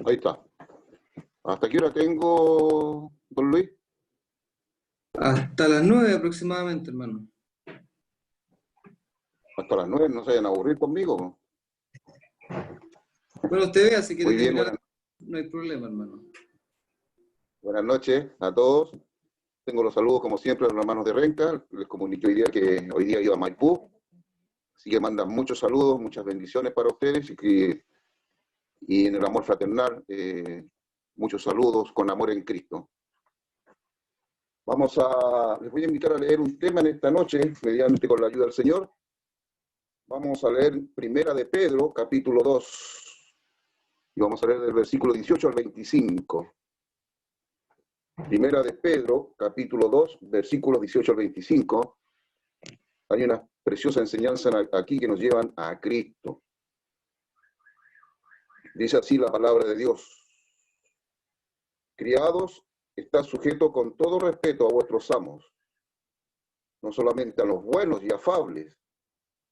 Ahí está. ¿Hasta qué hora tengo, don Luis? Hasta las 9 aproximadamente, hermano. Hasta las 9, no se vayan a aburrir conmigo. Bueno, usted vea, si quiere Muy bien, terminar, no hay problema, hermano. buenas noches a todos. Tengo los saludos, como siempre, a los hermanos de Renca. Les comuniqué hoy día que hoy día iba a Maipú. Así que mandan muchos saludos, muchas bendiciones para ustedes y en el amor fraternal, muchos saludos con amor en Cristo. Les voy a invitar a leer un tema en esta noche, mediante con la ayuda del Señor. Vamos a leer Primera de Pedro, capítulo 2, y vamos a leer del versículo 18 al 25. Primera de Pedro, capítulo 2, versículos 18 al 25. Hay una preciosa enseñanza aquí que nos llevan a Cristo. Dice así la palabra de Dios. Criados, estad sujetos con todo respeto a vuestros amos, no solamente a los buenos y afables,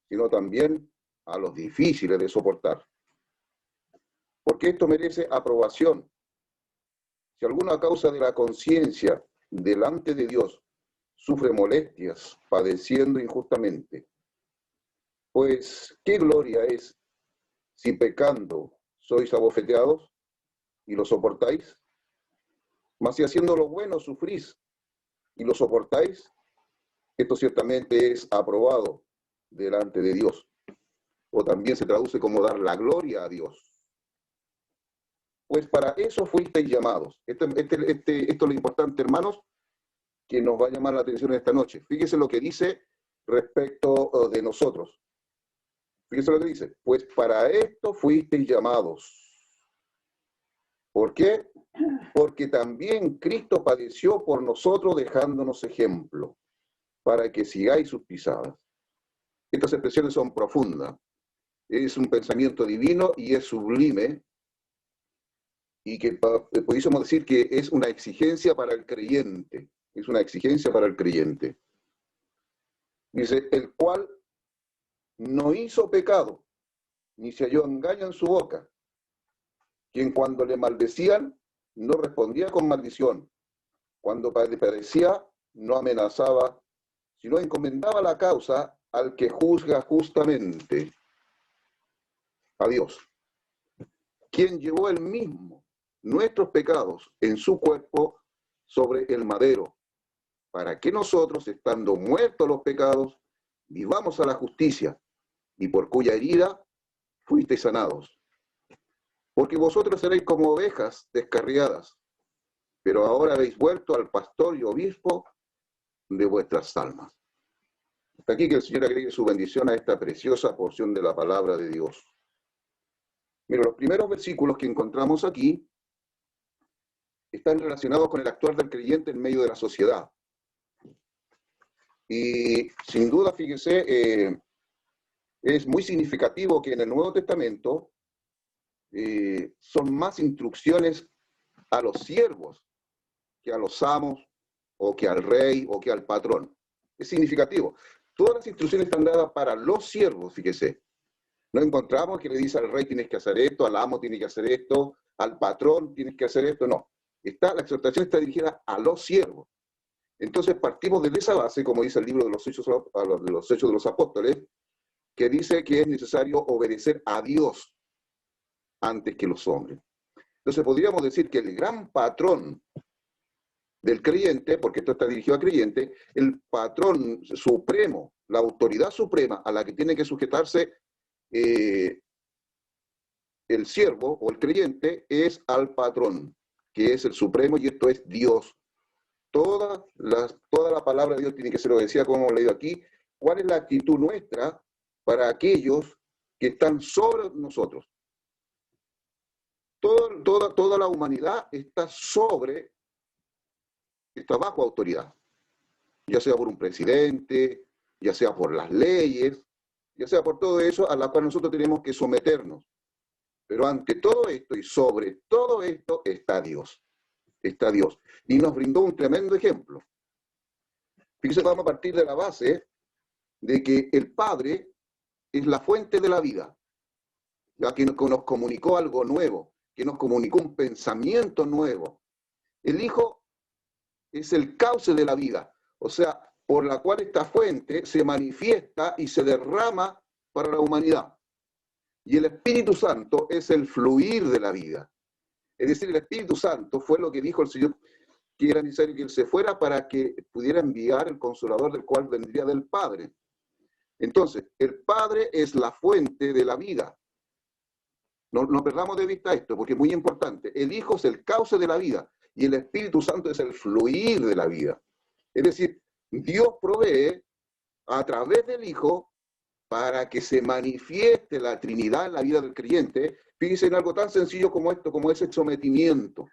sino también a los difíciles de soportar. Porque esto merece aprobación. Si alguno a causa de la conciencia delante de Dios sufre molestias, padeciendo injustamente, pues ¿qué gloria es si pecando sois abofeteados y lo soportáis? Mas si haciendo lo bueno sufrís y lo soportáis, esto ciertamente es aprobado delante de Dios. O también se traduce como dar la gloria a Dios. Pues para eso fuisteis llamados. Esto es lo importante, hermanos, que nos va a llamar la atención esta noche. Fíjese lo que dice respecto de nosotros. Fíjese lo que dice. Pues para esto fuisteis llamados. ¿Por qué? Porque también Cristo padeció por nosotros dejándonos ejemplo, para que sigáis sus pisadas. Estas expresiones son profundas. Es un pensamiento divino y es sublime, y que pudiésemos decir que es una exigencia para el creyente. Es una exigencia para el creyente. Dice, el cual no hizo pecado, ni se halló engaño en su boca, quien cuando le maldecían, no respondía con maldición, cuando padecía, no amenazaba, sino encomendaba la causa al que juzga justamente, a Dios, quien llevó él mismo nuestros pecados en su cuerpo sobre el madero, para que nosotros, estando muertos los pecados, vivamos a la justicia, y por cuya herida fuisteis sanados. Porque vosotros seréis como ovejas descarriadas, pero ahora habéis vuelto al pastor y obispo de vuestras almas. Hasta aquí que el Señor agregue su bendición a esta preciosa porción de la palabra de Dios. Mira, los primeros versículos que encontramos aquí están relacionados con el actuar del creyente en medio de la sociedad. Y sin duda, fíjese, es muy significativo que en el Nuevo Testamento son más instrucciones a los siervos que a los amos, o que al rey, o que al patrón. Es significativo. Todas las instrucciones están dadas para los siervos, fíjese. No encontramos que le dice al rey tienes que hacer esto, al amo tienes que hacer esto, al patrón tienes que hacer esto, no. La exhortación está dirigida a los siervos. Entonces partimos desde esa base, como dice el libro de los Hechos de los Apóstoles, que dice que es necesario obedecer a Dios antes que los hombres. Entonces podríamos decir que el gran patrón del creyente, porque esto está dirigido a creyente, el patrón supremo, la autoridad suprema a la que tiene que sujetarse el siervo o el creyente es al patrón, que es el supremo, y esto es Dios. Toda la palabra de Dios tiene que ser obedecida, como hemos leído aquí. ¿Cuál es la actitud nuestra para aquellos que están sobre nosotros? Toda la humanidad está bajo autoridad, ya sea por un presidente, ya sea por las leyes, ya sea por todo eso a la cual nosotros tenemos que someternos. Pero ante todo esto y sobre todo esto está Dios. Está Dios. Y nos brindó un tremendo ejemplo. Fíjense, vamos a partir de la base de que el Padre es la fuente de la vida, la que nos comunicó algo nuevo, que nos comunicó un pensamiento nuevo. El Hijo es el cauce de la vida, o sea, por la cual esta fuente se manifiesta y se derrama para la humanidad. Y el Espíritu Santo es el fluir de la vida. Es decir, el Espíritu Santo fue lo que dijo el Señor, que era necesario que Él se fuera para que pudiera enviar el Consolador, del cual vendría del Padre. Entonces, el Padre es la fuente de la vida. No perdamos de vista esto, porque es muy importante. El Hijo es el cauce de la vida y el Espíritu Santo es el fluir de la vida. Es decir, Dios provee a través del Hijo para que se manifieste la Trinidad en la vida del creyente. Fíjense en algo tan sencillo como esto, como ese sometimiento.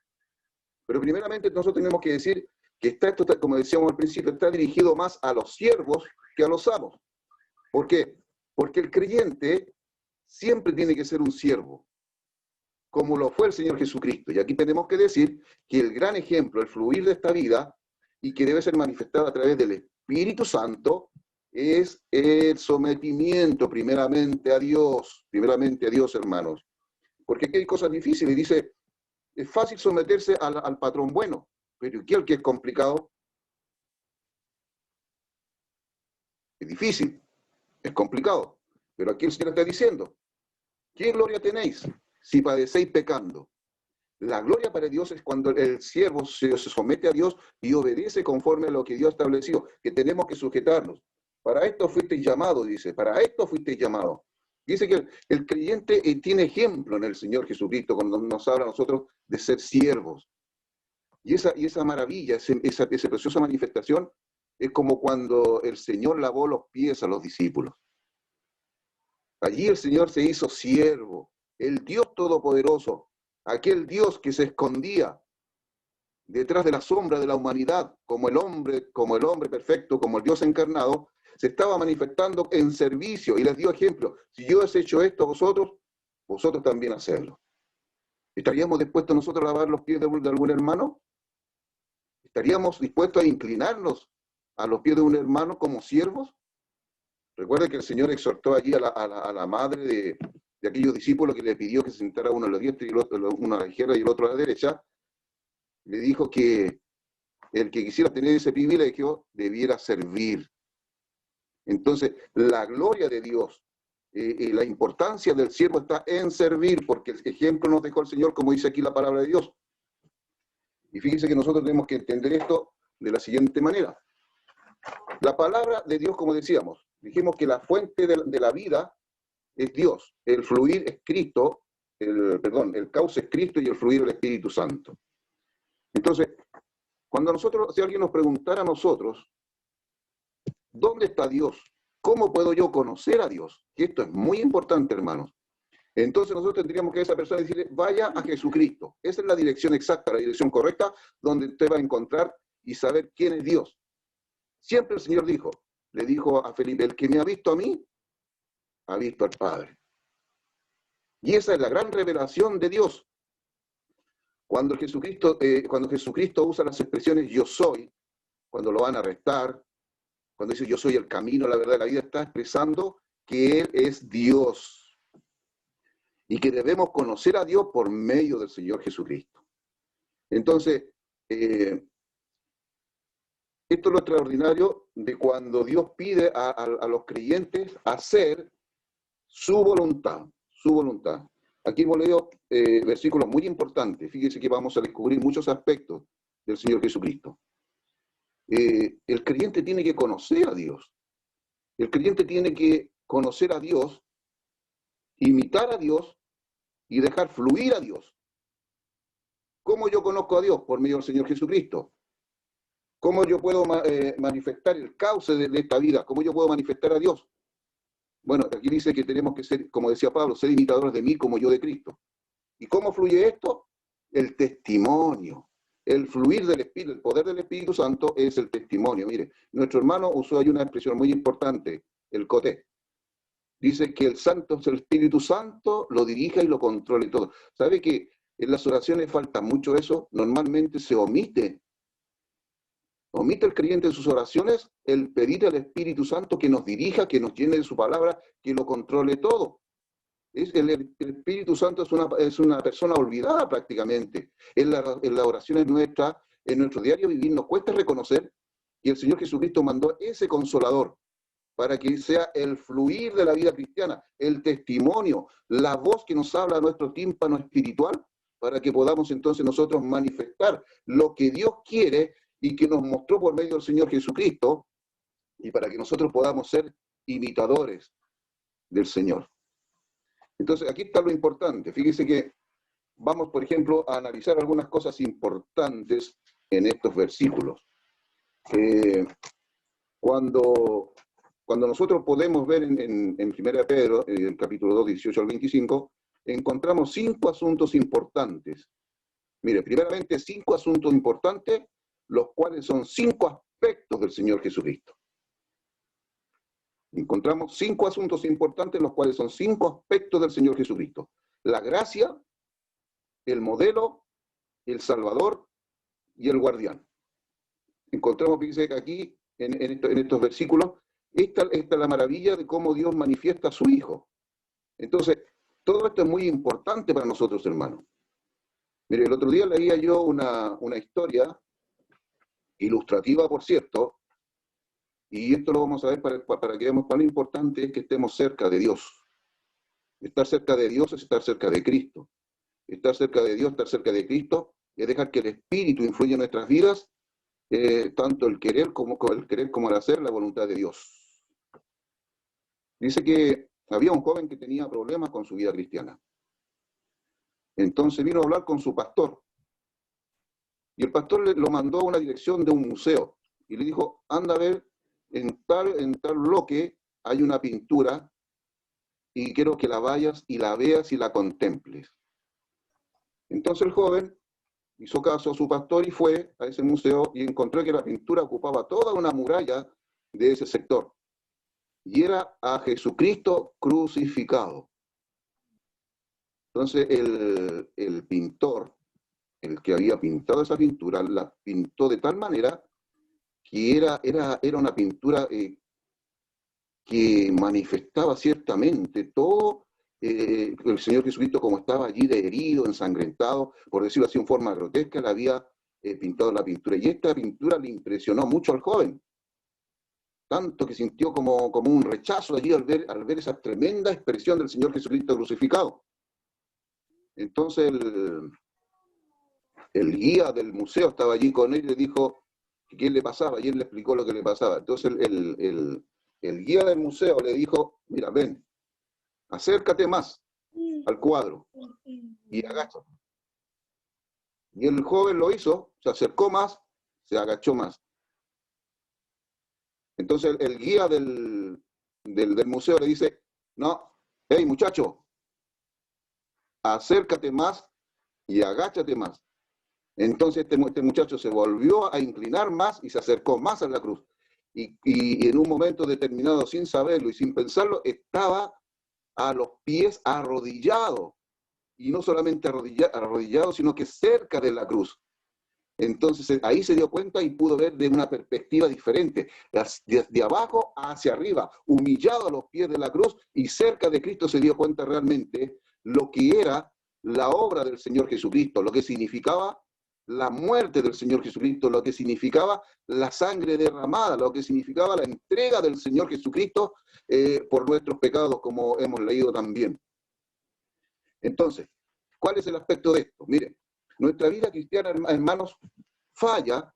Pero primeramente nosotros tenemos que decir que esto, como decíamos al principio, está dirigido más a los siervos que a los amos. ¿Por qué? Porque el creyente siempre tiene que ser un siervo, como lo fue el Señor Jesucristo. Y aquí tenemos que decir que el gran ejemplo, el fluir de esta vida, y que debe ser manifestado a través del Espíritu Santo, es el sometimiento primeramente a Dios, hermanos. Porque aquí hay cosas difíciles. Dice, es fácil someterse al patrón bueno, pero ¿qué es el que es complicado? Es difícil, es complicado. Pero aquí el Señor está diciendo, ¿qué gloria tenéis si padecéis pecando? La gloria para Dios es cuando el siervo se somete a Dios y obedece conforme a lo que Dios estableció, que tenemos que sujetarnos. Para esto fuisteis llamados, dice, para esto fuisteis llamados. Dice que el creyente tiene ejemplo en el Señor Jesucristo cuando nos habla a nosotros de ser siervos. Y esa maravilla, esa preciosa manifestación, es como cuando el Señor lavó los pies a los discípulos. Allí el Señor se hizo siervo, el Dios Todopoderoso, aquel Dios que se escondía detrás de la sombra de la humanidad, como el hombre perfecto, como el Dios encarnado, se estaba manifestando en servicio y les dio ejemplo. Si yo he hecho esto a vosotros, vosotros también hacedlo. ¿Estaríamos dispuestos nosotros a lavar los pies de algún hermano? ¿Estaríamos dispuestos a inclinarnos a los pies de un hermano como siervos? Recuerda que el Señor exhortó allí a la madre de aquellos discípulos que le pidió que se sentara uno a la diestra y uno a la izquierda y el otro a la derecha. Le dijo que el que quisiera tener ese privilegio debiera servir. Entonces, la gloria de Dios, la importancia del siervo está en servir, porque el ejemplo nos dejó el Señor, como dice aquí la palabra de Dios. Y fíjense que nosotros tenemos que entender esto de la siguiente manera. La palabra de Dios, como decíamos, dijimos que la fuente de la vida es Dios, el fluir es Cristo, el cauce es Cristo y el fluir el Espíritu Santo. Entonces, si alguien nos preguntara a nosotros, ¿dónde está Dios? ¿Cómo puedo yo conocer a Dios? Y esto es muy importante, hermanos. Entonces nosotros tendríamos que a esa persona decirle, vaya a Jesucristo. Esa es la dirección exacta, la dirección correcta, donde usted va a encontrar y saber quién es Dios. Siempre el Señor le dijo a Felipe, el que me ha visto a mí, ha visto al Padre. Y esa es la gran revelación de Dios. Cuando Jesucristo usa las expresiones yo soy, cuando lo van a arrestar, cuando dice yo soy el camino, la verdad, la vida, está expresando que Él es Dios y que debemos conocer a Dios por medio del Señor Jesucristo. Entonces, esto es lo extraordinario de cuando Dios pide a los creyentes hacer su voluntad, su voluntad. Aquí hemos leído versículos muy importantes. Fíjense que vamos a descubrir muchos aspectos del Señor Jesucristo. El creyente tiene que conocer a Dios. El creyente tiene que conocer a Dios, imitar a Dios y dejar fluir a Dios. ¿Cómo yo conozco a Dios? Por medio del Señor Jesucristo. ¿Cómo yo puedo manifestar el cauce de esta vida? ¿Cómo yo puedo manifestar a Dios? Bueno, aquí dice que tenemos que ser, como decía Pablo, ser imitadores de mí como yo de Cristo. ¿Y cómo fluye esto? El testimonio. El fluir del Espíritu, el poder del Espíritu Santo es el testimonio. Mire, nuestro hermano usó ahí una expresión muy importante, el coté. Dice que el Espíritu Santo lo dirija y lo controle todo. ¿Sabe que en las oraciones falta mucho eso? Normalmente se omite el creyente en sus oraciones el pedir al Espíritu Santo que nos dirija, que nos llene de su palabra, que lo controle todo. El Espíritu Santo es una persona olvidada prácticamente. En las oraciones nuestras, en nuestro diario vivir, nos cuesta reconocer que el Señor Jesucristo mandó ese consolador para que sea el fluir de la vida cristiana, el testimonio, la voz que nos habla a nuestro tímpano espiritual, para que podamos entonces nosotros manifestar lo que Dios quiere y que nos mostró por medio del Señor Jesucristo, y para que nosotros podamos ser imitadores del Señor. Entonces, aquí está lo importante. Fíjese que vamos, por ejemplo, a analizar algunas cosas importantes en estos versículos. Cuando nosotros podemos ver en 1 Pedro, el capítulo 2, 18 al 25, encontramos 5 asuntos importantes. Mire, primeramente 5 asuntos importantes, los cuales son 5 aspectos del Señor Jesucristo. Encontramos 5 asuntos importantes, los cuales son 5 aspectos del Señor Jesucristo. La gracia, el modelo, el salvador y el guardián. Encontramos, fíjense, que aquí, en estos versículos, esta es la maravilla de cómo Dios manifiesta a su Hijo. Entonces, todo esto es muy importante para nosotros, hermanos. Mire, el otro día leía yo una historia, ilustrativa, por cierto, y esto lo vamos a ver para que veamos cuán importante es que estemos cerca de Dios. Estar cerca de Dios es estar cerca de Cristo. Estar cerca de Dios, estar cerca de Cristo, es dejar que el Espíritu influya en nuestras vidas, tanto el querer como el hacer, la voluntad de Dios. Dice que había un joven que tenía problemas con su vida cristiana. Entonces vino a hablar con su pastor. Y el pastor lo mandó a una dirección de un museo. Y le dijo, anda a ver, en tal bloque hay una pintura y quiero que la vayas y la veas y la contemples. Entonces el joven hizo caso a su pastor y fue a ese museo y encontró que la pintura ocupaba toda una muralla de ese sector. Y era a Jesucristo crucificado. Entonces el pintor, el que había pintado esa pintura, la pintó de tal manera que era una pintura que manifestaba ciertamente todo el Señor Jesucristo como estaba allí de herido, ensangrentado, por decirlo así en forma grotesca, le había pintado la pintura. Y esta pintura le impresionó mucho al joven, tanto que sintió como un rechazo allí al ver esa tremenda expresión del Señor Jesucristo crucificado. Entonces el guía del museo estaba allí con él y le dijo qué le pasaba, y él le explicó lo que le pasaba. Entonces el guía del museo le dijo, mira, ven, acércate más al cuadro y agáchate. Y el joven lo hizo, se acercó más, se agachó más. Entonces el guía del museo le dice, no, hey muchacho, acércate más y agáchate más. Entonces este muchacho se volvió a inclinar más y se acercó más a la cruz. Y en un momento determinado, sin saberlo y sin pensarlo, estaba a los pies arrodillado. Y no solamente arrodillado, sino que cerca de la cruz. Entonces ahí se dio cuenta y pudo ver de una perspectiva diferente, de abajo hacia arriba, humillado a los pies de la cruz y cerca de Cristo se dio cuenta realmente lo que era la obra del Señor Jesucristo, lo que significaba la muerte del Señor Jesucristo, lo que significaba la sangre derramada, lo que significaba la entrega del Señor Jesucristo por nuestros pecados, como hemos leído también. Entonces, ¿cuál es el aspecto de esto? Miren, nuestra vida cristiana, hermanos, falla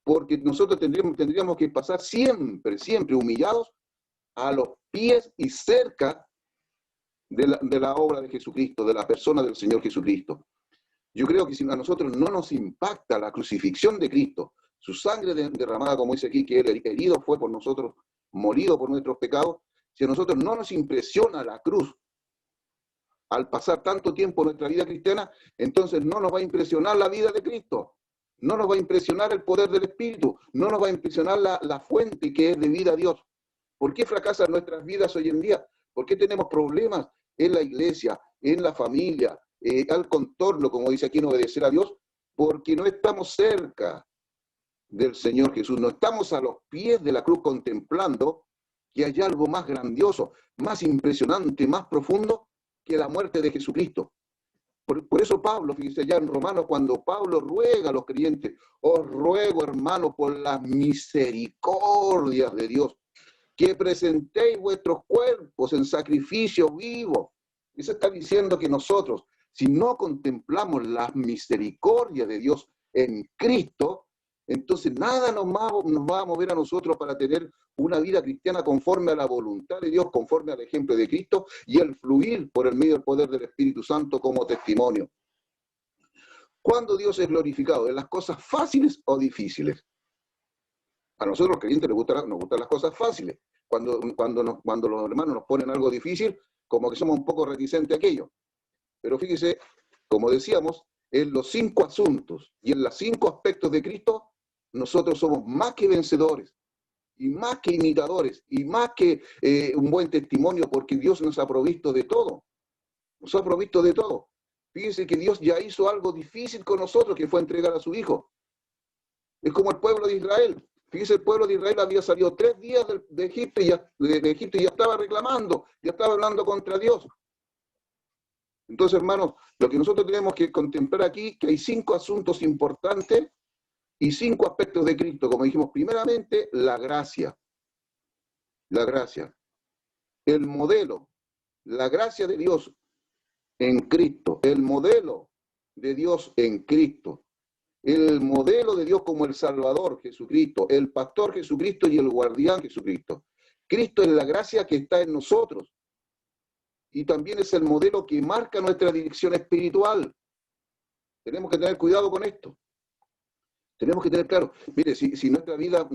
porque nosotros tendríamos que pasar siempre humillados a los pies y cerca de la obra de Jesucristo, de la persona del Señor Jesucristo. Yo creo que si a nosotros no nos impacta la crucifixión de Cristo, su sangre derramada, como dice aquí, que Él herido fue por nosotros, molido por nuestros pecados, si a nosotros no nos impresiona la cruz, al pasar tanto tiempo en nuestra vida cristiana, entonces no nos va a impresionar la vida de Cristo, no nos va a impresionar el poder del Espíritu, no nos va a impresionar la fuente que es de vida a Dios. ¿Por qué fracasan nuestras vidas hoy en día? ¿Por qué tenemos problemas en la iglesia, en la familia, al contorno, como dice aquí, en obedecer a Dios? Porque no estamos cerca del Señor Jesús, no estamos a los pies de la cruz contemplando que hay algo más grandioso, más impresionante, más profundo, que la muerte de Jesucristo. Por eso Pablo, fíjense ya en Romanos, cuando Pablo ruega a los creyentes, os ruego, hermano, por las misericordias de Dios, que presentéis vuestros cuerpos en sacrificio vivo. Eso está diciendo que nosotros, si no contemplamos las misericordias de Dios en Cristo, entonces nada nos va a mover a nosotros para tener una vida cristiana conforme a la voluntad de Dios, conforme al ejemplo de Cristo y el fluir por el medio del poder del Espíritu Santo como testimonio. ¿Cuándo Dios es glorificado? ¿En las cosas fáciles o difíciles? A nosotros los creyentes nos gustan las cosas fáciles. Cuando los hermanos nos ponen algo difícil, como que somos un poco reticentes a aquello. Pero fíjese, como decíamos, en los 5 asuntos y en los 5 aspectos de Cristo, nosotros somos más que vencedores, y más que imitadores, y más que un buen testimonio, porque Dios nos ha provisto de todo. Nos ha provisto de todo. Fíjese que Dios ya hizo algo difícil con nosotros, que fue entregar a su Hijo. Es como el pueblo de Israel. Fíjese, el pueblo de Israel había salido 3 días de Egipto y ya estaba reclamando, ya estaba hablando contra Dios. Entonces, hermanos, lo que nosotros tenemos que contemplar aquí, que hay 5 asuntos importantes y 5 aspectos de Cristo. Como dijimos, primeramente, la gracia. La gracia. El modelo. La gracia de Dios en Cristo. El modelo de Dios en Cristo. El modelo de Dios como el Salvador, Jesucristo, el Pastor Jesucristo y el Guardián Jesucristo. Cristo es la gracia que está en nosotros. Y también es el modelo que marca nuestra dirección espiritual. Tenemos que tener cuidado con esto. Tenemos que tener claro. Mire, si nuestra vida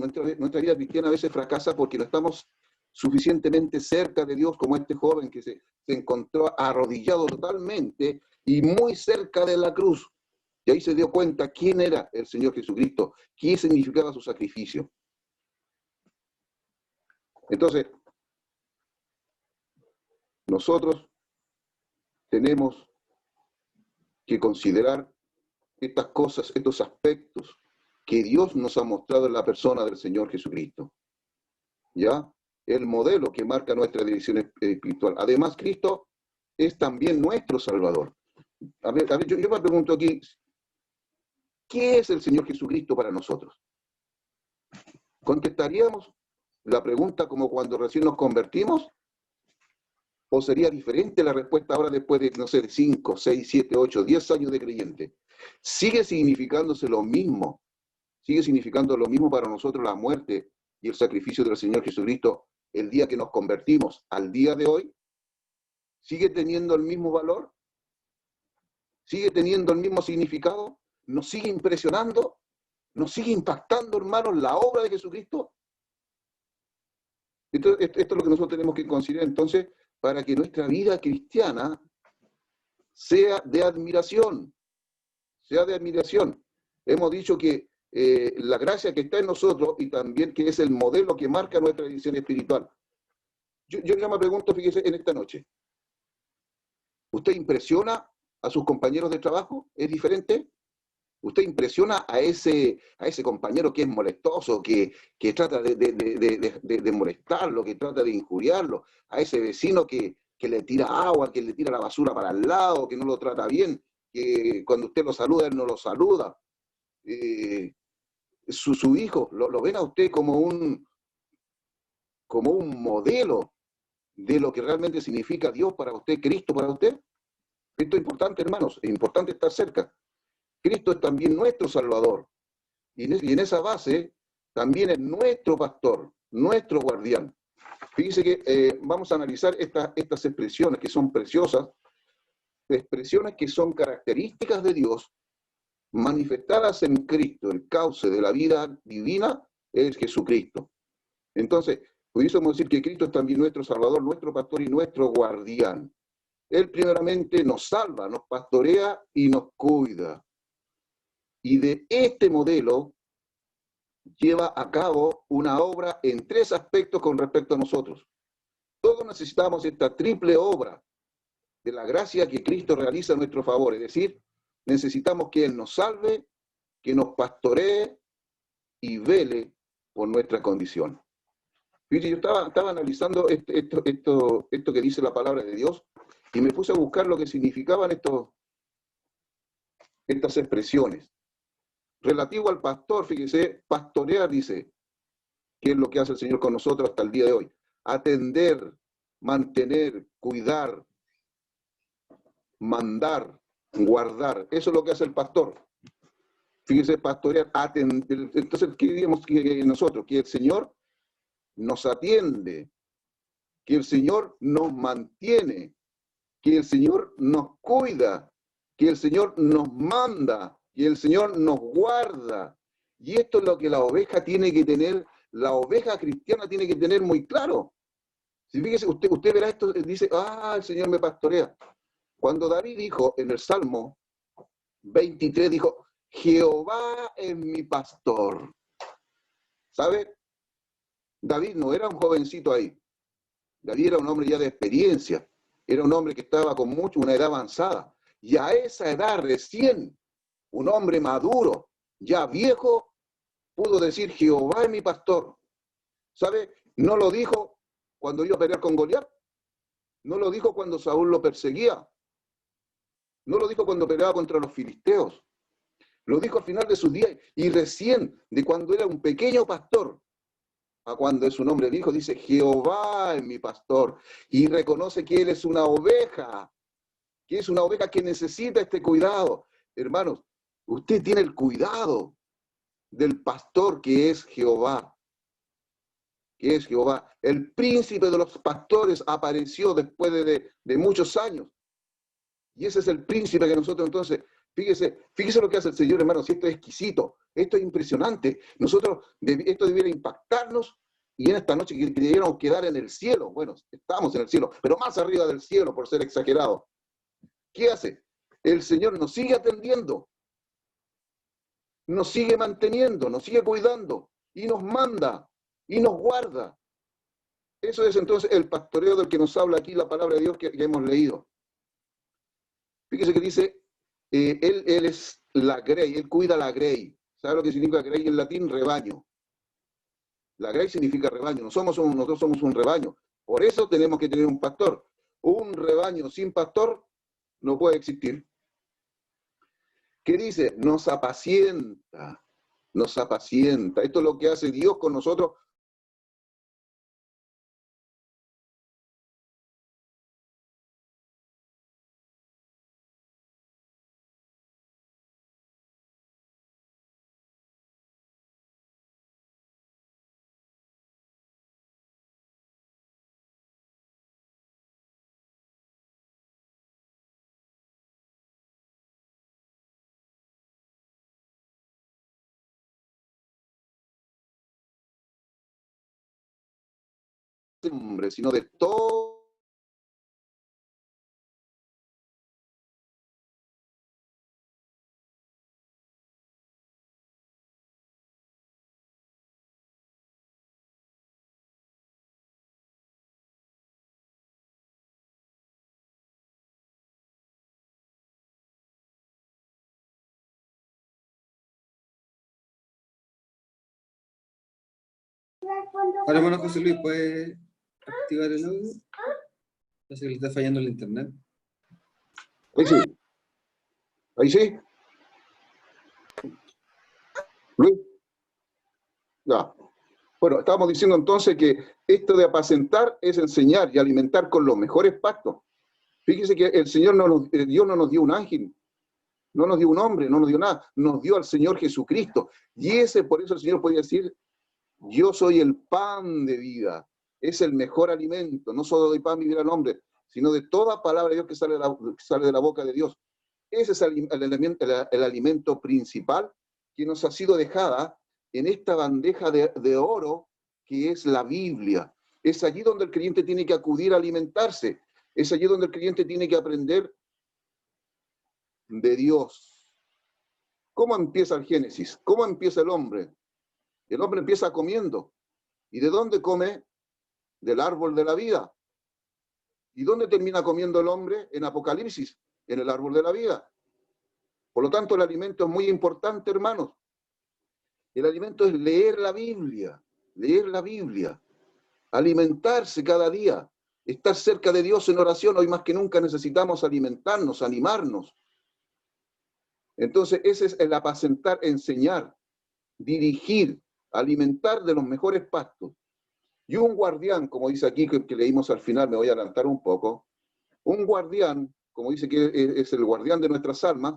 cristiana a veces fracasa porque no estamos suficientemente cerca de Dios, como este joven que se encontró arrodillado totalmente y muy cerca de la cruz. Y ahí se dio cuenta quién era el Señor Jesucristo, qué significaba su sacrificio. Entonces, nosotros tenemos que considerar estas cosas, estos aspectos que Dios nos ha mostrado en la persona del Señor Jesucristo. ¿Ya? El modelo que marca nuestra dirección espiritual. Además, Cristo es también nuestro Salvador. A ver, yo me pregunto aquí, ¿qué es el Señor Jesucristo para nosotros? ¿Contestaríamos la pregunta como cuando recién nos convertimos? ¿O sería diferente la respuesta ahora después de, no sé, 5, 6, 7, 8, 10 años de creyente? Sigue significándose lo mismo. Sigue significando lo mismo para nosotros la muerte y el sacrificio del Señor Jesucristo el día que nos convertimos al día de hoy. ¿Sigue teniendo el mismo valor? ¿Sigue teniendo el mismo significado? ¿Nos sigue impresionando? ¿Nos sigue impactando, hermanos, la obra de Jesucristo? Esto es lo que nosotros tenemos que considerar entonces para que nuestra vida cristiana sea de admiración. Sea de admiración. Hemos dicho que la gracia que está en nosotros y también que es el modelo que marca nuestra dirección espiritual. Yo ya me pregunto, fíjese, en esta noche, ¿usted impresiona a sus compañeros de trabajo? ¿Es diferente? ¿Usted impresiona a ese compañero que es molestoso, que trata de molestarlo, que trata de injuriarlo? ¿A ese vecino que le tira agua, que le tira la basura para el lado, que no lo trata bien, que cuando usted lo saluda, él no lo saluda? Su hijo, ¿lo ven a usted como un modelo de lo que realmente significa Dios para usted, Cristo para usted? Esto es importante, hermanos, es importante estar cerca. Cristo es también nuestro Salvador. Y en esa base también es nuestro pastor, nuestro guardián. Fíjense que vamos a analizar estas expresiones que son preciosas, expresiones que son características de Dios, manifestadas en Cristo. El cauce de la vida divina es Jesucristo. Entonces, pudiésemos decir que Cristo es también nuestro Salvador, nuestro pastor y nuestro guardián. Él primeramente nos salva, nos pastorea y nos cuida. Y de este modelo lleva a cabo una obra en 3 aspectos con respecto a nosotros. Todos necesitamos esta triple obra de la gracia que Cristo realiza a nuestro favor. Es decir, necesitamos que Él nos salve, que nos pastoree y vele por nuestra condición. Fíjate, yo estaba analizando esto que dice la palabra de Dios Y me puse a buscar lo que significaban estas expresiones. Relativo al pastor, fíjese, pastorear, dice, que es lo que hace el Señor con nosotros hasta el día de hoy. Atender, mantener, cuidar, mandar, guardar. Eso es lo que hace el pastor. Fíjese, pastorear, atender. Entonces, ¿qué diríamos que nosotros? Que el Señor nos atiende, que el Señor nos mantiene, que el Señor nos cuida, que el Señor nos manda, que el Señor nos guarda. Y esto es lo que la oveja tiene que tener, la oveja cristiana tiene que tener muy claro. Si fíjese, usted verá esto, dice, el Señor me pastorea. Cuando David dijo en el Salmo 23, dijo, Jehová es mi pastor. ¿Sabe? David no era un jovencito ahí. David era un hombre ya de experiencia. Era un hombre que estaba con una edad avanzada. Y a esa edad recién, un hombre maduro, ya viejo, pudo decir, Jehová es mi pastor. ¿Sabe? No lo dijo cuando iba a pelear con Goliat. No lo dijo cuando Saúl lo perseguía. No lo dijo cuando peleaba contra los filisteos. Lo dijo al final de sus días y recién, de cuando era un pequeño pastor, a cuando es un hombre viejo, dice, Jehová es mi pastor. Y reconoce que él es una oveja, que es una oveja que necesita este cuidado. Hermanos, usted tiene el cuidado del pastor que es Jehová. Que es Jehová. El príncipe de los pastores apareció después de muchos años. Y ese es el príncipe que nosotros entonces, fíjese lo que hace el Señor, hermanos, esto es exquisito, esto es impresionante. Esto debiera impactarnos y en esta noche que debiéramos quedar en el cielo. Bueno, estamos en el cielo, pero más arriba del cielo por ser exagerado. ¿Qué hace? El Señor nos sigue atendiendo, nos sigue manteniendo, nos sigue cuidando y nos manda y nos guarda. Eso es entonces el pastoreo del que nos habla aquí la palabra de Dios que hemos leído. Fíjese que dice, él es la grey, él cuida la grey. ¿Sabe lo que significa grey en latín? Rebaño. La grey significa rebaño. Nosotros somos un rebaño. Por eso tenemos que tener un pastor. Un rebaño sin pastor no puede existir. ¿Qué dice? Nos apacienta. Nos apacienta. Esto es lo que hace Dios con nosotros. Hombre, sino de todo. Ahora, hermano José Luis, ¿puede activar el audio? Parece que le está fallando el internet. Ahí sí. Ahí sí. Luis. Ya. Bueno, estábamos diciendo entonces que esto de apacentar es enseñar y alimentar con los mejores pastos. Fíjese que el Señor Dios no nos dio un ángel, no nos dio un hombre, no nos dio nada, nos dio al Señor Jesucristo. Y por eso el Señor podía decir, yo soy el pan de vida, es el mejor alimento, no solo de pan vivir al hombre, sino de toda palabra de Dios que sale de la boca de Dios. Ese es el alimento principal que nos ha sido dejada en esta bandeja de oro que es la Biblia. Es allí donde el creyente tiene que acudir a alimentarse. Es allí donde el creyente tiene que aprender de Dios. ¿Cómo empieza el Génesis? ¿Cómo empieza el hombre? El hombre empieza comiendo. ¿Y de dónde come? Del árbol de la vida. ¿Y dónde termina comiendo el hombre? En Apocalipsis, en el árbol de la vida. Por lo tanto, el alimento es muy importante, hermanos. El alimento es leer la Biblia, alimentarse cada día. estar cerca de Dios en oración. Hoy más que nunca necesitamos alimentarnos, animarnos. Entonces, ese es el apacentar, enseñar, dirigir, alimentar de los mejores pastos. Y un guardián, como dice aquí, que leímos al final, me voy a adelantar un poco, un guardián, como dice que es el guardián de nuestras almas,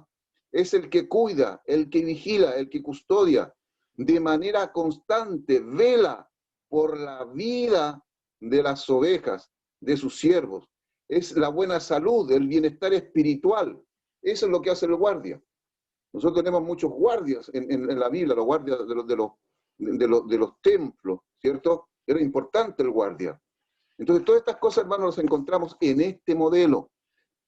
es el que cuida, el que vigila, el que custodia, de manera constante, vela por la vida de las ovejas, de sus siervos. Es la buena salud, el bienestar espiritual. Eso es lo que hace el guardia. Nosotros tenemos muchos guardias en la Biblia, los guardias de los templos, ¿cierto? Era importante el guardia. Entonces, todas estas cosas, hermanos, las encontramos en este modelo.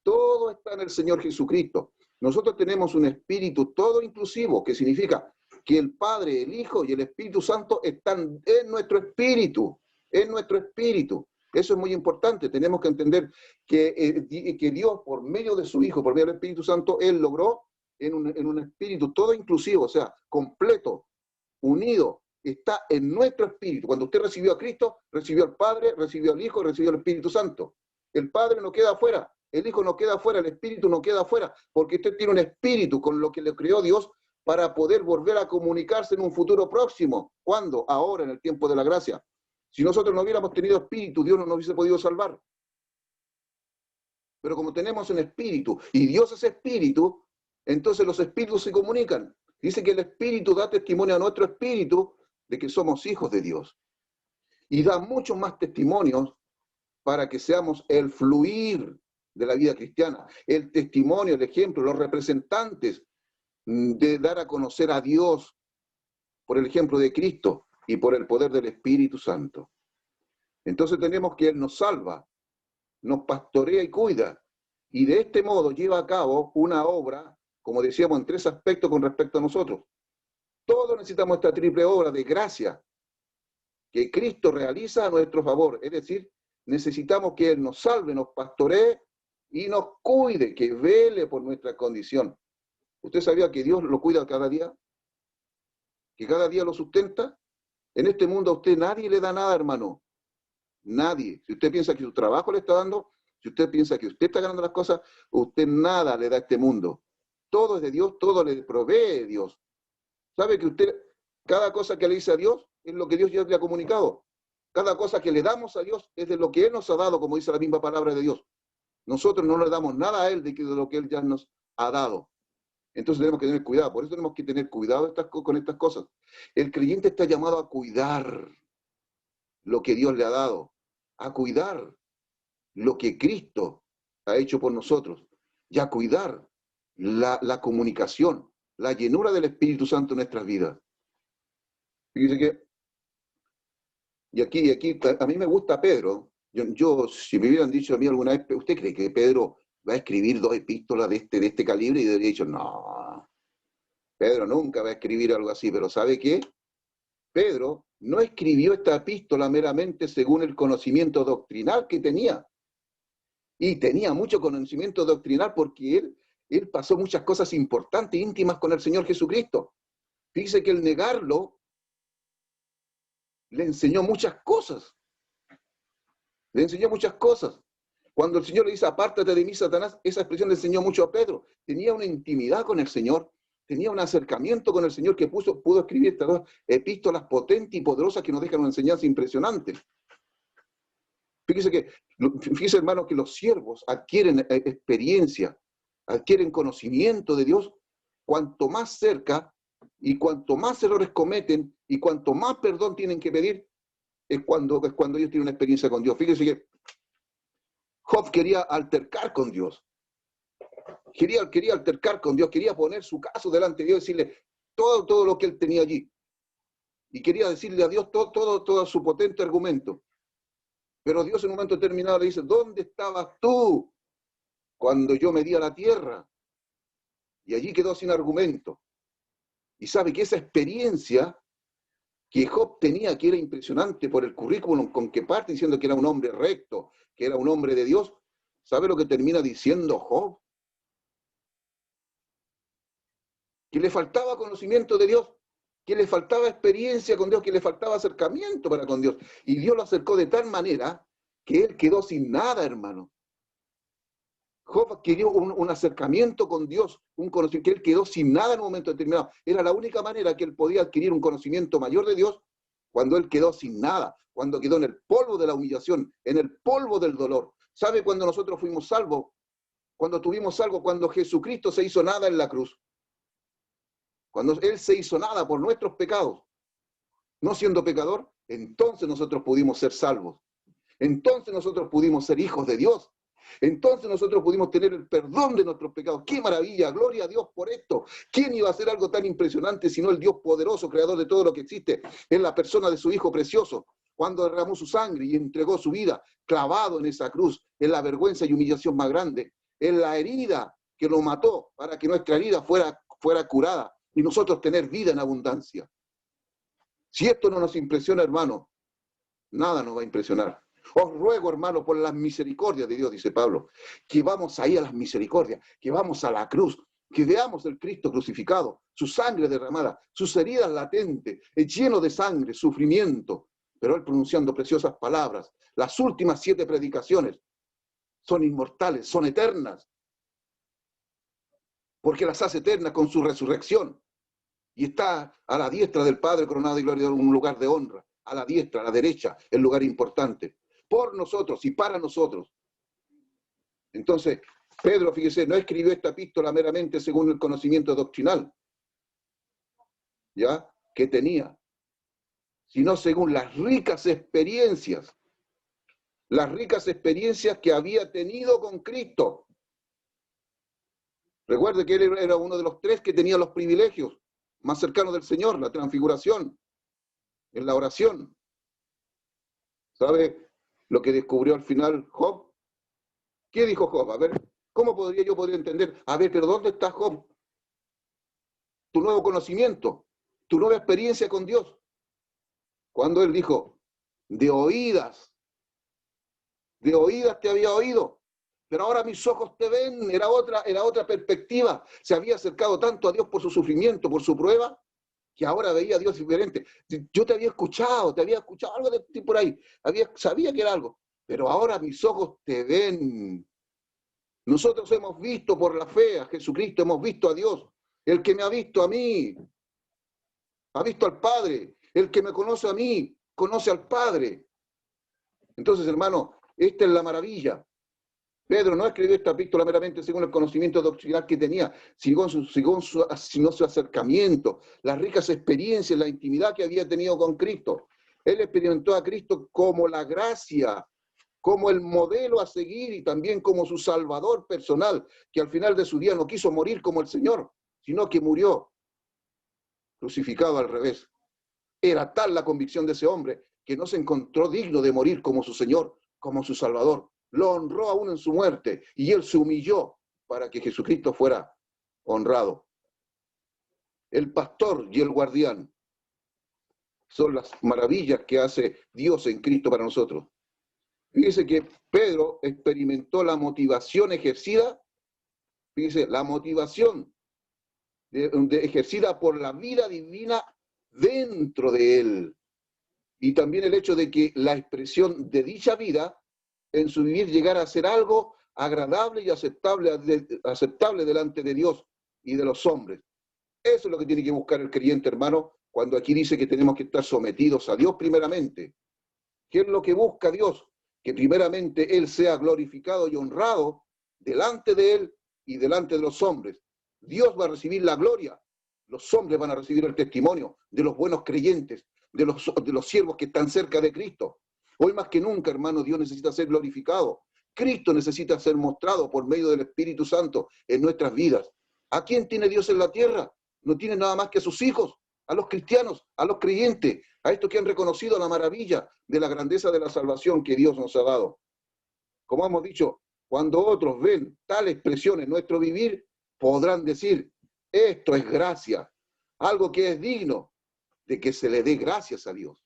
Todo está en el Señor Jesucristo. Nosotros tenemos un espíritu todo inclusivo, que significa que el Padre, el Hijo y el Espíritu Santo están en nuestro espíritu, en nuestro espíritu. Eso es muy importante. Tenemos que entender que Dios, por medio de su Hijo, por medio del Espíritu Santo, Él logró en un espíritu todo inclusivo, o sea, completo, unido, está en nuestro espíritu. Cuando usted recibió a Cristo, recibió al Padre, recibió al Hijo, recibió al Espíritu Santo. El Padre no queda afuera, el Hijo no queda afuera, el Espíritu no queda afuera, porque usted tiene un espíritu con lo que le creó Dios para poder volver a comunicarse en un futuro próximo. ¿Cuándo? Ahora, en el tiempo de la gracia. Si nosotros no hubiéramos tenido espíritu, Dios no nos hubiese podido salvar. Pero como tenemos un espíritu, y Dios es espíritu, entonces los espíritus se comunican. Dice que el espíritu da testimonio a nuestro espíritu de que somos hijos de Dios. Y da muchos más testimonios para que seamos el fluir de la vida cristiana, el testimonio, el ejemplo, los representantes de dar a conocer a Dios por el ejemplo de Cristo y por el poder del Espíritu Santo. Entonces tenemos que Él nos salva, nos pastorea y cuida, y de este modo lleva a cabo una obra, como decíamos, en 3 aspectos con respecto a nosotros. Todos necesitamos esta triple obra de gracia que Cristo realiza a nuestro favor, es decir, necesitamos que Él nos salve, nos pastoree y nos cuide, que vele por nuestra condición. ¿Usted sabía que Dios lo cuida cada día? ¿Que cada día lo sustenta? En este mundo a usted nadie le da nada, hermano. Nadie. Si usted piensa que su trabajo le está dando, si usted piensa que usted está ganando las cosas, usted nada le da a este mundo. Todo es de Dios, todo le provee Dios. ¿Sabe que usted, cada cosa que le dice a Dios, es lo que Dios ya le ha comunicado? Cada cosa que le damos a Dios es de lo que Él nos ha dado, como dice la misma palabra de Dios. Nosotros no le damos nada a Él de lo que Él ya nos ha dado. Entonces tenemos que tener cuidado. Por eso tenemos que tener cuidado con estas cosas. El creyente está llamado a cuidar lo que Dios le ha dado, a cuidar lo que Cristo ha hecho por nosotros y a cuidar la comunicación, la llenura del Espíritu Santo en nuestras vidas. Fíjese que, y aquí, a mí me gusta Pedro. Yo, si me hubieran dicho a mí alguna vez, ¿usted cree que Pedro va a escribir 2 epístolas de este calibre? Y yo habría dicho, no, Pedro nunca va a escribir algo así, pero ¿sabe qué? Pedro no escribió esta epístola meramente según el conocimiento doctrinal que tenía. Y tenía mucho conocimiento doctrinal porque él pasó muchas cosas importantes, íntimas con el Señor Jesucristo. Dice que el negarlo le enseñó muchas cosas. Le enseñó muchas cosas. Cuando el Señor le dice, apártate de mí, Satanás, esa expresión le enseñó mucho a Pedro. Tenía una intimidad con el Señor, tenía un acercamiento con el Señor que pudo escribir estas 2 epístolas potentes y poderosas que nos dejan una enseñanza impresionante. Fíjese, hermano, que los siervos adquieren experiencia, adquieren conocimiento de Dios, cuanto más cerca y cuanto más errores cometen y cuanto más perdón tienen que pedir, es cuando ellos tienen una experiencia con Dios. Fíjese que Job quería altercar con Dios. Quería altercar con Dios, quería poner su caso delante de Dios y decirle todo lo que él tenía allí. Y quería decirle a Dios todo su potente argumento. Pero Dios en un momento determinado le dice, ¿dónde estabas tú cuando yo medía la tierra? Y allí quedó sin argumento. Y sabe que esa experiencia que Job tenía, que era impresionante por el currículum con que parte diciendo que era un hombre recto, que era un hombre de Dios, ¿sabe lo que termina diciendo Job? Que le faltaba conocimiento de Dios, que le faltaba experiencia con Dios, que le faltaba acercamiento para con Dios. Y Dios lo acercó de tal manera que él quedó sin nada, hermano. Job adquirió un acercamiento con Dios, un conocimiento, que él quedó sin nada en un momento determinado. Era la única manera que él podía adquirir un conocimiento mayor de Dios, cuando él quedó sin nada, cuando quedó en el polvo de la humillación, en el polvo del dolor. ¿Sabe cuando nosotros fuimos salvos? Cuando tuvimos algo, cuando Jesucristo se hizo nada en la cruz. Cuando él se hizo nada por nuestros pecados, no siendo pecador, entonces nosotros pudimos ser salvos. Entonces nosotros pudimos ser hijos de Dios. Entonces nosotros pudimos tener el perdón de nuestros pecados. ¡Qué maravilla! ¡Gloria a Dios por esto! ¿Quién iba a hacer algo tan impresionante sino el Dios poderoso, creador de todo lo que existe, en la persona de su Hijo precioso, cuando derramó su sangre y entregó su vida, clavado en esa cruz, en la vergüenza y humillación más grande, en la herida que lo mató para que nuestra herida fuera curada y nosotros tener vida en abundancia? Si esto no nos impresiona, hermano, nada nos va a impresionar. Os ruego, hermano, por las misericordias de Dios, dice Pablo, que vamos ahí a las misericordias, que vamos a la cruz, que veamos el Cristo crucificado, su sangre derramada, sus heridas latentes, lleno de sangre, sufrimiento, pero él pronunciando preciosas palabras. Las últimas 7 predicaciones son inmortales, son eternas, porque las hace eternas con su resurrección. Y está a la diestra del Padre coronado de gloria en un lugar de honra, a la diestra, a la derecha, el lugar importante, por nosotros y para nosotros. Entonces, Pedro, fíjese, no escribió esta epístola meramente según el conocimiento doctrinal, ¿ya?, que tenía, sino según las ricas experiencias que había tenido con Cristo. Recuerde que él era uno de los 3 que tenía los privilegios más cercanos del Señor, la transfiguración, en la oración. ¿Sabe lo que descubrió al final Job? ¿Qué dijo Job? A ver, ¿cómo yo podría entender? A ver, pero ¿dónde está Job? Tu nuevo conocimiento, tu nueva experiencia con Dios. Cuando él dijo, de oídas te había oído, pero ahora mis ojos te ven. Era otra perspectiva. Se había acercado tanto a Dios por su sufrimiento, por su prueba, que ahora veía a Dios diferente. Yo te había escuchado algo de ti por ahí, sabía que era algo, pero ahora mis ojos te ven. Nosotros hemos visto por la fe a Jesucristo, hemos visto a Dios. El que me ha visto a mí, ha visto al Padre. El que me conoce a mí, conoce al Padre. Entonces, hermano, esta es la maravilla. Pedro no escribió esta epístola meramente según el conocimiento doctrinal que tenía, sino su acercamiento, las ricas experiencias, la intimidad que había tenido con Cristo. Él experimentó a Cristo como la gracia, como el modelo a seguir y también como su salvador personal, que al final de su día no quiso morir como el Señor, sino que murió crucificado al revés. Era tal la convicción de ese hombre que no se encontró digno de morir como su Señor, como su Salvador. Lo honró aún en su muerte y él se humilló para que Jesucristo fuera honrado. El pastor y el guardián son las maravillas que hace Dios en Cristo para nosotros. Fíjese que Pedro experimentó la motivación ejercida, fíjese, la motivación ejercida por la vida divina dentro de él. Y también el hecho de que la expresión de dicha vida en su vivir llegara a ser algo agradable y aceptable delante de Dios y de los hombres. Eso es lo que tiene que buscar el creyente, hermano, cuando aquí dice que tenemos que estar sometidos a Dios primeramente. ¿Qué es lo que busca Dios? Que primeramente Él sea glorificado y honrado delante de Él y delante de los hombres. Dios va a recibir la gloria. Los hombres van a recibir el testimonio de los buenos creyentes, de los siervos que están cerca de Cristo. Hoy más que nunca, hermano, Dios necesita ser glorificado. Cristo necesita ser mostrado por medio del Espíritu Santo en nuestras vidas. ¿A quién tiene Dios en la tierra? No tiene nada más que a sus hijos, a los cristianos, a los creyentes, a estos que han reconocido la maravilla de la grandeza de la salvación que Dios nos ha dado. Como hemos dicho, cuando otros ven tal expresión en nuestro vivir, podrán decir, esto es gracia, algo que es digno de que se le dé gracias a Dios.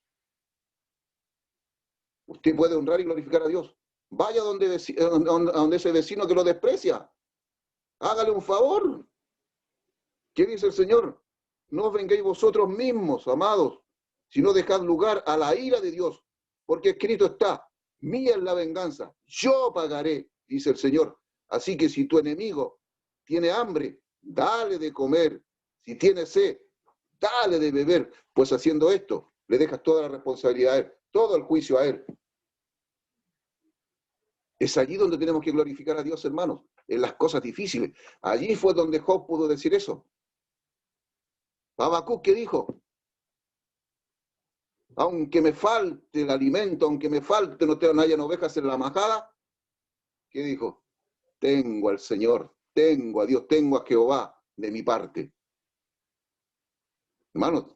Usted puede honrar y glorificar a Dios. Vaya donde ese vecino que lo desprecia. Hágale un favor. ¿Qué dice el Señor? No os vengáis vosotros mismos, amados, sino dejad lugar a la ira de Dios, porque escrito está, Mía es la venganza, yo pagaré, dice el Señor. Así que si tu enemigo tiene hambre, dale de comer. Si tiene sed, dale de beber. Pues haciendo esto, le dejas toda la responsabilidad a él, todo el juicio a él. Es allí donde tenemos que glorificar a Dios, hermanos, en las cosas difíciles. Allí fue donde Job pudo decir eso. Habacuc, ¿qué dijo? Aunque me falte el alimento, aunque me falte, no hayan ovejas en la majada, ¿qué dijo? Tengo al Señor, tengo a Dios, tengo a Jehová de mi parte. Hermanos,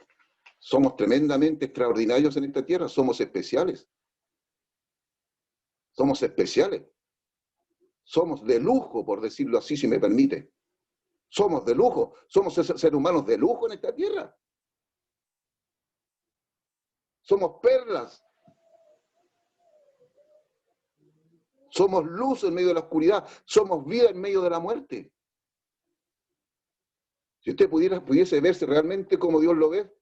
somos tremendamente extraordinarios en esta tierra, somos especiales. Somos especiales. Somos de lujo, por decirlo así, si me permite. Somos de lujo, somos seres humanos de lujo en esta tierra. Somos perlas. Somos luz en medio de la oscuridad. Somos vida en medio de la muerte. Si usted pudiese verse realmente como Dios lo ve,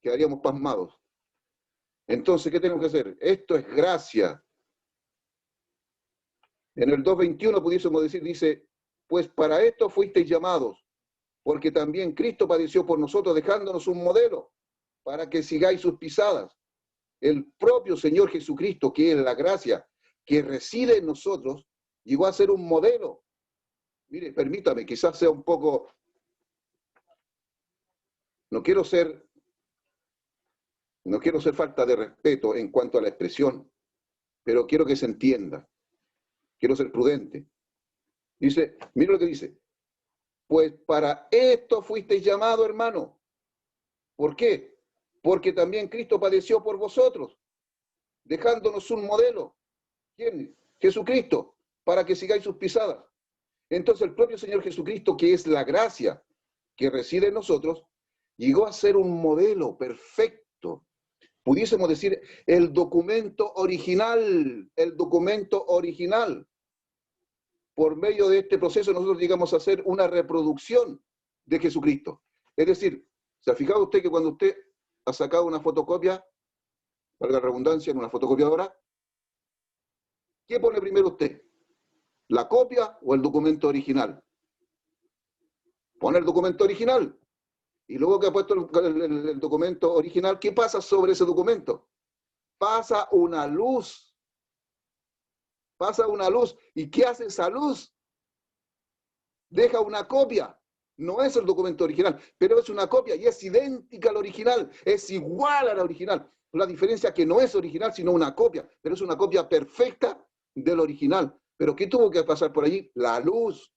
quedaríamos pasmados. Entonces, ¿qué tenemos que hacer? Esto es gracia. En el 2:21 pudiésemos decir, dice, pues para esto fuisteis llamados, porque también Cristo padeció por nosotros, dejándonos un modelo, para que sigáis sus pisadas. El propio Señor Jesucristo, que es la gracia que reside en nosotros, llegó a ser un modelo. Mire, permítame, quizás sea un poco... No quiero ser falta de respeto en cuanto a la expresión, pero quiero que se entienda. Quiero ser prudente. Dice, mira lo que dice. Pues para esto fuisteis llamado, hermano. ¿Por qué? Porque también Cristo padeció por vosotros, dejándonos un modelo. ¿Quién? Jesucristo, para que sigáis sus pisadas. Entonces el propio Señor Jesucristo, que es la gracia que reside en nosotros, llegó a ser un modelo perfecto. Pudiésemos decir el documento original, Por medio de este proceso nosotros llegamos a hacer una reproducción de Jesucristo. Es decir, ¿se ha fijado usted que cuando usted ha sacado una fotocopia, valga la redundancia, en una fotocopiadora, ¿qué pone primero usted? ¿La copia o el documento original? Pone el documento original. Y luego que ha puesto el documento original, ¿qué pasa sobre ese documento? Pasa una luz. Pasa una luz. ¿Y qué hace esa luz? Deja una copia. No es el documento original, pero es una copia y es idéntica al original. Es igual a la original. La diferencia es que no es original, sino una copia. Pero es una copia perfecta del original. ¿Pero qué tuvo que pasar por allí? La luz.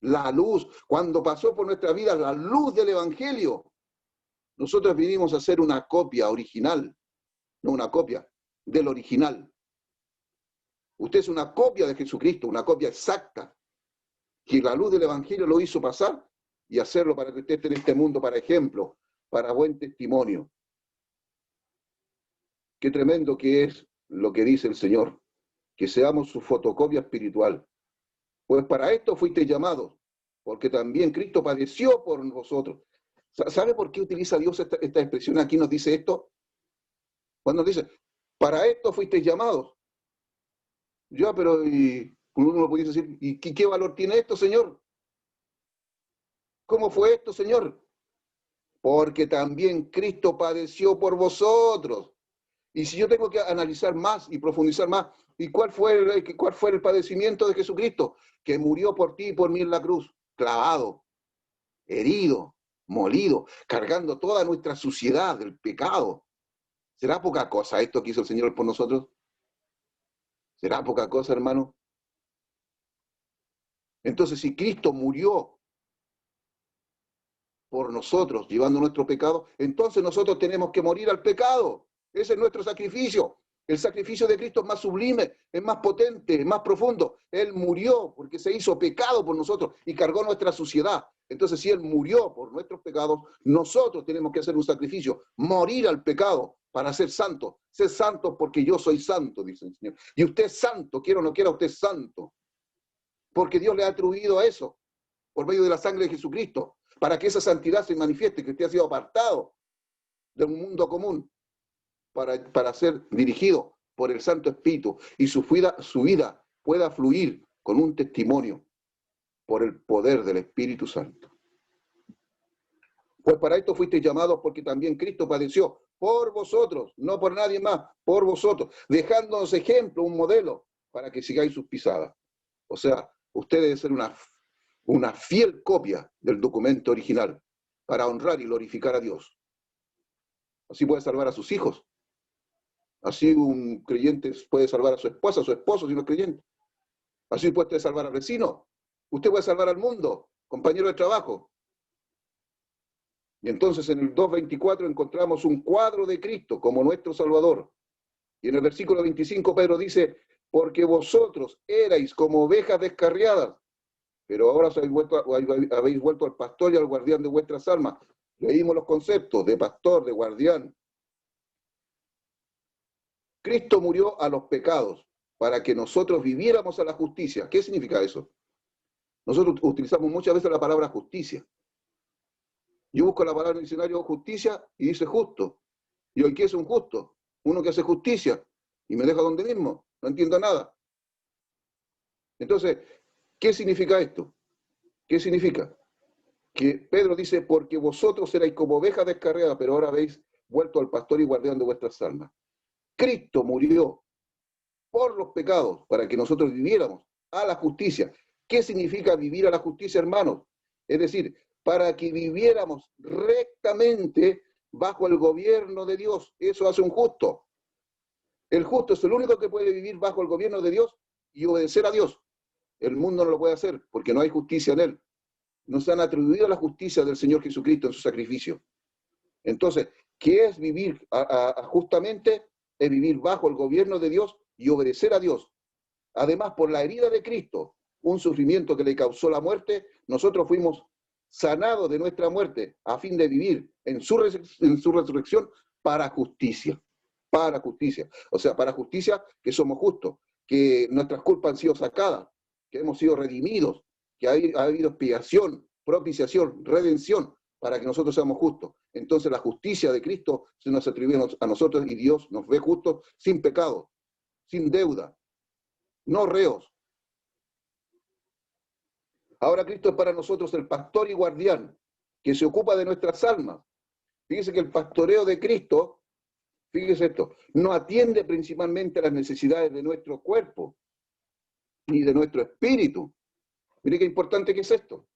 La luz. Cuando pasó por nuestra vida la luz del Evangelio, nosotros vinimos a hacer una copia original, no una copia del original. Usted es una copia de Jesucristo, una copia exacta, que la luz del Evangelio lo hizo pasar y hacerlo para que usted esté en este mundo para ejemplo, para buen testimonio. Qué tremendo que es lo que dice el Señor, que seamos su fotocopia espiritual. Pues para esto fuisteis llamados, porque también Cristo padeció por vosotros. ¿Sabe por qué utiliza Dios esta expresión? Aquí nos dice esto. Cuando dice, para esto fuisteis llamados. Ya, pero uno pudiese decir, ¿y qué valor tiene esto, Señor? ¿Cómo fue esto, Señor? Porque también Cristo padeció por vosotros. Y si yo tengo que analizar más y profundizar más, ¿y cuál fue el padecimiento de Jesucristo? Que murió por ti y por mí en la cruz, clavado, herido, molido, cargando toda nuestra suciedad del pecado. ¿Será poca cosa esto que hizo el Señor por nosotros? ¿Será poca cosa, hermano? Entonces, si Cristo murió por nosotros, llevando nuestro pecado, entonces nosotros tenemos que morir al pecado. Ese es nuestro sacrificio. El sacrificio de Cristo es más sublime, es más potente, es más profundo. Él murió porque se hizo pecado por nosotros y cargó nuestra suciedad. Entonces, si Él murió por nuestros pecados, nosotros tenemos que hacer un sacrificio, morir al pecado para ser santos. Ser santos porque yo soy santo, dice el Señor. Y usted es santo, quiera o no quiera, usted es santo. Porque Dios le ha atribuido a eso, por medio de la sangre de Jesucristo, para que esa santidad se manifieste, que usted ha sido apartado de un mundo común para ser dirigido por el Santo Espíritu y su vida pueda fluir con un testimonio por el poder del Espíritu Santo. Pues para esto fuisteis llamados, porque también Cristo padeció por vosotros, no por nadie más, por vosotros, dejándonos ejemplo, un modelo, para que sigáis sus pisadas. O sea, usted debe ser una fiel copia del documento original para honrar y glorificar a Dios. Así puede salvar a sus hijos. Así un creyente puede salvar a su esposa, a su esposo, si no es creyente. Así puede salvar al vecino. Usted puede salvar al mundo, compañero de trabajo. Y entonces en el 2.24 encontramos un cuadro de Cristo como nuestro Salvador. Y en el versículo 25 Pedro dice, porque vosotros erais como ovejas descarriadas, pero ahora habéis vuelto al pastor y al guardián de vuestras almas. Leímos los conceptos de pastor, de guardián. Cristo murió a los pecados para que nosotros viviéramos a la justicia. ¿Qué significa eso? Nosotros utilizamos muchas veces la palabra justicia. Yo busco la palabra en el diccionario justicia y dice justo. ¿Y hoy qué es un justo? Uno que hace justicia y me deja donde mismo. No entiendo nada. Entonces, ¿qué significa esto? ¿Qué significa? Que Pedro dice, porque vosotros erais como ovejas descarriadas, pero ahora habéis vuelto al pastor y guardián de vuestras almas. Cristo murió por los pecados para que nosotros viviéramos a la justicia. ¿Qué significa vivir a la justicia, hermanos? Es decir, para que viviéramos rectamente bajo el gobierno de Dios. Eso hace un justo. El justo es el único que puede vivir bajo el gobierno de Dios y obedecer a Dios. El mundo no lo puede hacer porque no hay justicia en él. Nos han atribuido la justicia del Señor Jesucristo en su sacrificio. Entonces, ¿qué es vivir justamente? Es vivir bajo el gobierno de Dios y obedecer a Dios. Además, por la herida de Cristo, un sufrimiento que le causó la muerte, nosotros fuimos sanados de nuestra muerte a fin de vivir en su resurrección para justicia. Para justicia. O sea, para justicia que somos justos, que nuestras culpas han sido sacadas, que hemos sido redimidos, que ha habido expiación, propiciación, redención, para que nosotros seamos justos. Entonces la justicia de Cristo se nos atribuye a nosotros y Dios nos ve justos sin pecado, sin deuda, no reos. Ahora Cristo es para nosotros el pastor y guardián que se ocupa de nuestras almas. Fíjese que el pastoreo de Cristo, fíjese esto, no atiende principalmente a las necesidades de nuestro cuerpo, ni de nuestro espíritu. Mire qué importante que es esto.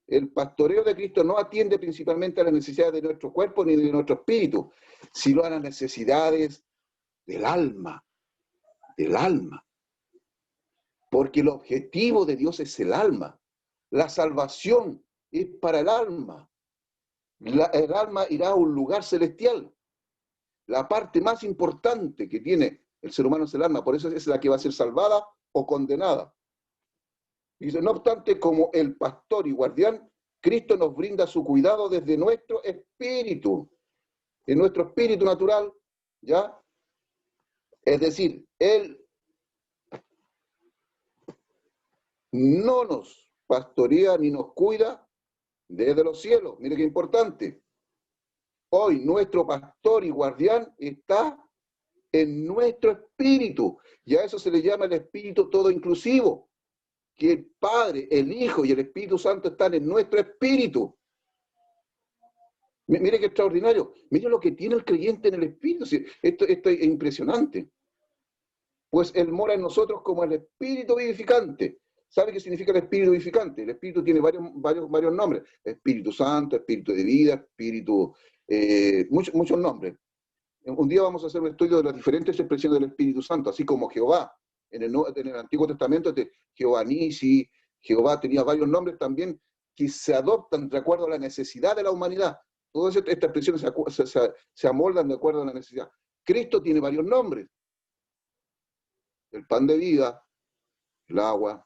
El pastoreo de Cristo no atiende principalmente a las necesidades de nuestro cuerpo ni de nuestro espíritu, sino a las necesidades del alma, del alma. Porque el objetivo de Dios es el alma. La salvación es para el alma. El alma irá a un lugar celestial. La parte más importante que tiene el ser humano es el alma, por eso es la que va a ser salvada o condenada. Dice, no obstante, como el pastor y guardián, Cristo nos brinda su cuidado desde nuestro espíritu, en nuestro espíritu natural, ¿ya? Es decir, Él no nos pastorea ni nos cuida desde los cielos. Mire qué importante. Hoy nuestro pastor y guardián está en nuestro espíritu, y a eso se le llama el espíritu todo inclusivo. Que el Padre, el Hijo y el Espíritu Santo están en nuestro espíritu. Mire qué extraordinario. Mire lo que tiene el creyente en el espíritu. Esto es impresionante. Pues Él mora en nosotros como el espíritu vivificante. ¿Sabe qué significa el espíritu vivificante? El espíritu tiene varios nombres. Espíritu Santo, espíritu de vida, espíritu, muchos nombres. Un día vamos a hacer un estudio de las diferentes expresiones del Espíritu Santo, así como Jehová. En el Antiguo Testamento, Jehová Nisi, Jehová tenía varios nombres también que se adoptan de acuerdo a la necesidad de la humanidad. Todas estas expresiones se amoldan de acuerdo a la necesidad. Cristo tiene varios nombres. El pan de vida, el agua,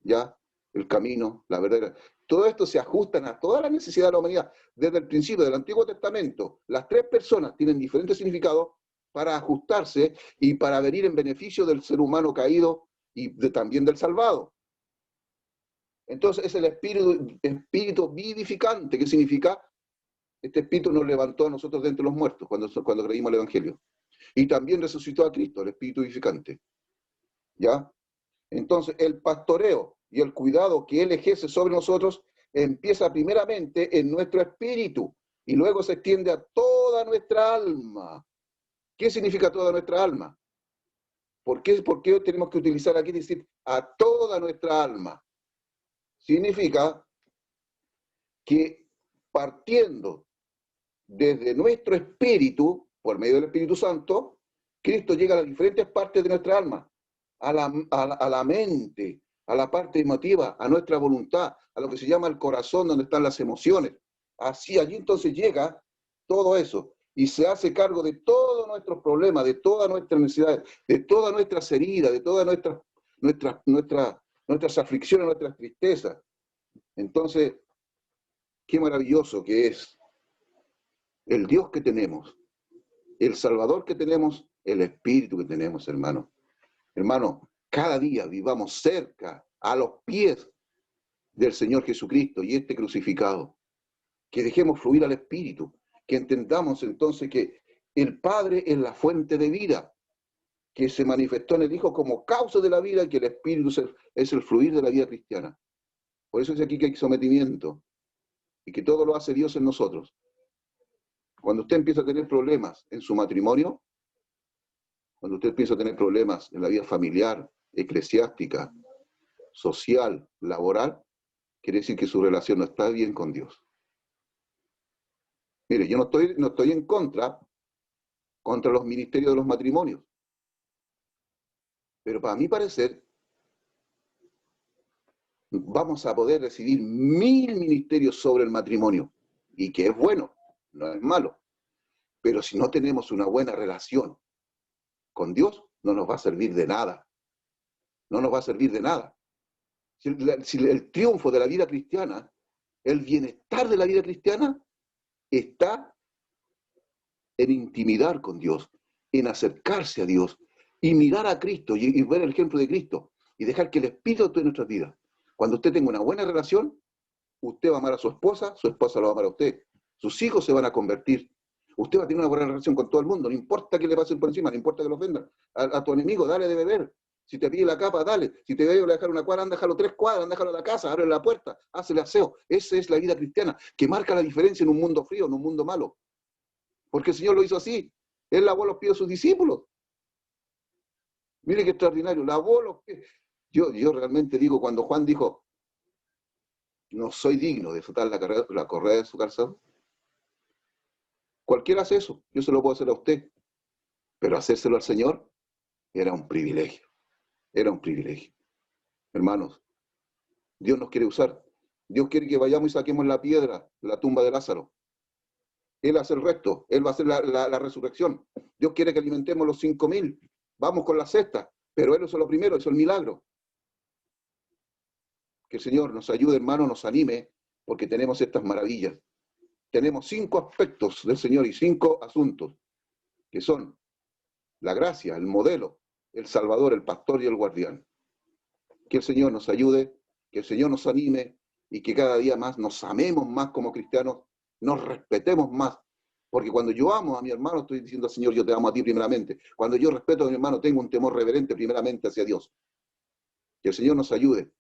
ya, el camino, la verdad. Todo esto se ajustan a toda la necesidad de la humanidad. Desde el principio del Antiguo Testamento, las tres personas tienen diferentes significados para ajustarse y para venir en beneficio del ser humano caído y también del salvado. Entonces es el espíritu vivificante. ¿Qué significa? Este espíritu nos levantó a nosotros de entre los muertos cuando creímos el Evangelio. Y también resucitó a Cristo, el Espíritu vivificante. ¿Ya? Entonces, el pastoreo y el cuidado que Él ejerce sobre nosotros empieza primeramente en nuestro espíritu y luego se extiende a toda nuestra alma. ¿Qué significa toda nuestra alma? ¿Por qué tenemos que utilizar aquí decir a toda nuestra alma? Significa que partiendo desde nuestro espíritu, por medio del Espíritu Santo, Cristo llega a las diferentes partes de nuestra alma, a la mente, a la parte emotiva, a nuestra voluntad, a lo que se llama el corazón, donde están las emociones. Así, allí entonces llega todo eso y se hace cargo de todos nuestros problemas, de todas nuestras necesidades, de todas nuestras heridas, de todas nuestras aflicciones, nuestras tristezas. Entonces, qué maravilloso que es el Dios que tenemos, el Salvador que tenemos, el Espíritu que tenemos, hermano. Hermano, cada día vivamos cerca, a los pies del Señor Jesucristo y este crucificado. Que dejemos fluir al Espíritu, que entendamos entonces que el Padre es la fuente de vida, que se manifestó en el Hijo como causa de la vida y que el Espíritu es el fluir de la vida cristiana. Por eso es aquí que hay sometimiento y que todo lo hace Dios en nosotros. Cuando usted empieza a tener problemas en su matrimonio, cuando usted empieza a tener problemas en la vida familiar, eclesiástica, social, laboral, quiere decir que su relación no está bien con Dios. Mire, yo no estoy en contra los ministerios de los matrimonios. Pero para mi parecer, vamos a poder recibir 1000 ministerios sobre el matrimonio. Y que es bueno, no es malo. Pero si no tenemos una buena relación con Dios, no nos va a servir de nada. No nos va a servir de nada. Si el triunfo de la vida cristiana, el bienestar de la vida cristiana, está en intimidar con Dios, en acercarse a Dios y mirar a Cristo y ver el ejemplo de Cristo y dejar que el Espíritu actúe en nuestras vidas. Cuando usted tenga una buena relación, usted va a amar a su esposa lo va a amar a usted. Sus hijos se van a convertir. Usted va a tener una buena relación con todo el mundo, no importa que le pasen por encima, no importa que lo ofendan. A tu enemigo, dale de beber. Si te pide la capa, dale. Si te debe dejar una cuadra, anda, déjalo 3 cuadras, anda, déjalo a la casa, abre la puerta, hazle aseo. Esa es la vida cristiana, que marca la diferencia en un mundo frío, en un mundo malo. Porque el Señor lo hizo así. Él lavó los pies de sus discípulos. Mire qué extraordinario, lavó los pies. Yo realmente digo, cuando Juan dijo, no soy digno de desatar la correa de su calzado, cualquiera hace eso, yo se lo puedo hacer a usted, pero hacérselo al Señor era un privilegio, era un privilegio. Hermanos, Dios nos quiere usar, Dios quiere que vayamos y saquemos la piedra de la tumba de Lázaro. Él hace el resto, Él va a hacer la resurrección. Dios quiere que alimentemos los 5000, vamos con la cesta, pero Él hizo lo primero, hizo el milagro. Que el Señor nos ayude, hermano, nos anime, porque tenemos estas maravillas. Tenemos 5 aspectos del Señor y 5 asuntos, que son la gracia, el modelo, el Salvador, el pastor y el guardián. Que el Señor nos ayude, que el Señor nos anime y que cada día más nos amemos más como cristianos, nos respetemos más. Porque cuando yo amo a mi hermano, estoy diciendo, Señor, yo te amo a ti primeramente. Cuando yo respeto a mi hermano, tengo un temor reverente primeramente hacia Dios. Que el Señor nos ayude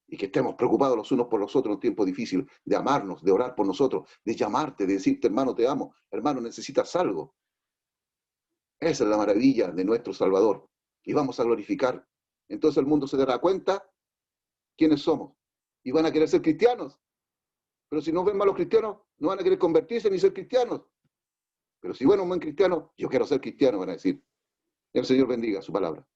y que estemos preocupados los unos por los otros en un tiempo difícil, de amarnos, de orar por nosotros, de llamarte, de decirte, hermano, te amo, hermano, necesitas algo. Esa es la maravilla de nuestro Salvador. Y vamos a glorificar. Entonces el mundo se dará cuenta quiénes somos. Y van a querer ser cristianos. Pero si no ven malos cristianos, no van a querer convertirse ni ser cristianos. Pero si ven un buen cristiano, yo quiero ser cristiano, van a decir. El Señor bendiga su palabra.